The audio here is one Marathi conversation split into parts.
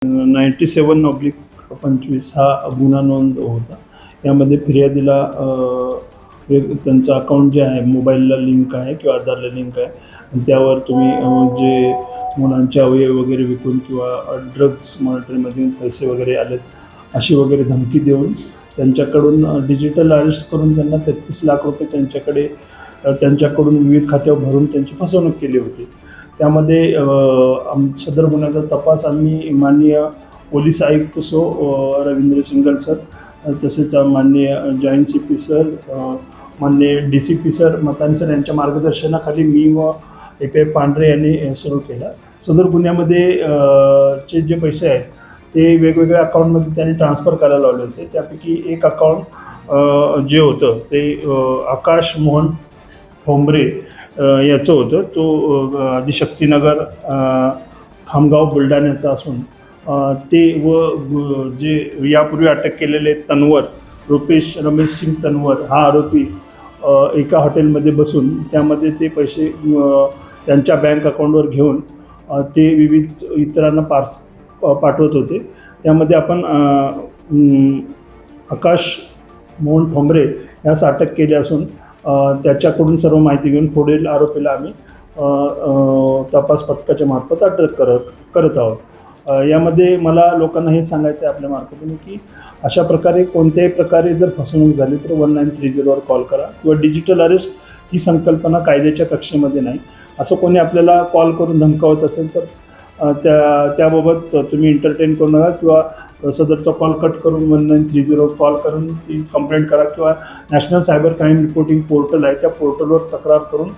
97/25 हा गुन्हा नोंद होता. यामध्ये फिर्यादीला त्यांचं अकाउंट जे आहे मोबाईलला लिंक आहे किंवा आधारला लिंक आहे आणि त्यावर तुम्ही जे मुलांचे अवयव वगैरे विकून किंवा ड्रग्स मॉनिटरीमधून पैसे वगैरे आलेत अशी वगैरे धमकी देऊन त्यांच्याकडून डिजिटल अरेस्ट करून त्यांना 33 लाख रुपये त्यांच्याकडून विविध खात्यावर भरून त्यांची फसवणूक केली होती. त्यामध्ये सदर गुन्ह्याचा तपास आम्ही माननीय पोलीस आयुक्त रवींद्र सिंगल सर, तसेच माननीय जॉईंट CP सर, माननीय DCP सर मतानी सर यांच्या मार्गदर्शनाखाली मी व AP पांढरे यांनी सुरू केला. सदर गुन्ह्यामध्ये चे जे पैसे आहेत ते वेगवेगळ्या अकाउंटमध्ये त्यांनी ट्रान्सफर करायला लावले होते. त्यापैकी एक अकाउंट जे होतं ते आकाश मोहन ठोंबरे याचं होतं. तो आदिशक्तीनगर खामगाव बुलढाण्याचा असून ते व जे यापूर्वी अटक केलेले तन्वर रुपेश रमेश सिंग तन्वर हा आरोपी एका हॉटेलमध्ये बसून त्यामध्ये ते पैसे त्यांच्या बँक अकाउंटवर घेऊन ते विविध इतरांना पाठवत होते. त्यामध्ये आपण आकाश मोहन ठोंबरे यास अटक केली असून त्याच्याकडून सर्व माहिती घेऊन पुढील आरोपीला आम्ही तपास पथकाच्या मार्फत अटक करत आहोत. यामध्ये मला लोकांना हे सांगायचं आहे आपल्या मार्फतीने की अशा प्रकारे कोणत्याही प्रकारे जर फसवणूक झाली तर 1930वर कॉल करा किंवा डिजिटल अरेस्ट ही संकल्पना कायद्याच्या कक्षेमध्ये नाही. असं कोणी आपल्याला कॉल करून धमकावत असेल तर त्याबाबत तुम्ही एंटरटेन करू नका किंवा सदरचा कॉल कट करून 1930वर कॉल करून ती कंप्लेंट करा किंवा national cyber crime reporting portal आहे त्या पोर्टलवर तक्रार करून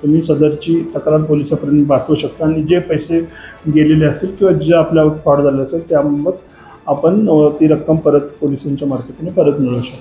तुम्ही सदरची तक्रार पोलिसापर्यंत पाठवू शकता आणि जे पैसे गेलेले असतील किंवा जे आपल्यावर फ्रॉड झाले असेल त्याबाबत आपण ती रक्कम परत पोलिसांच्या मार्फतीने परत मिळवू शकतो.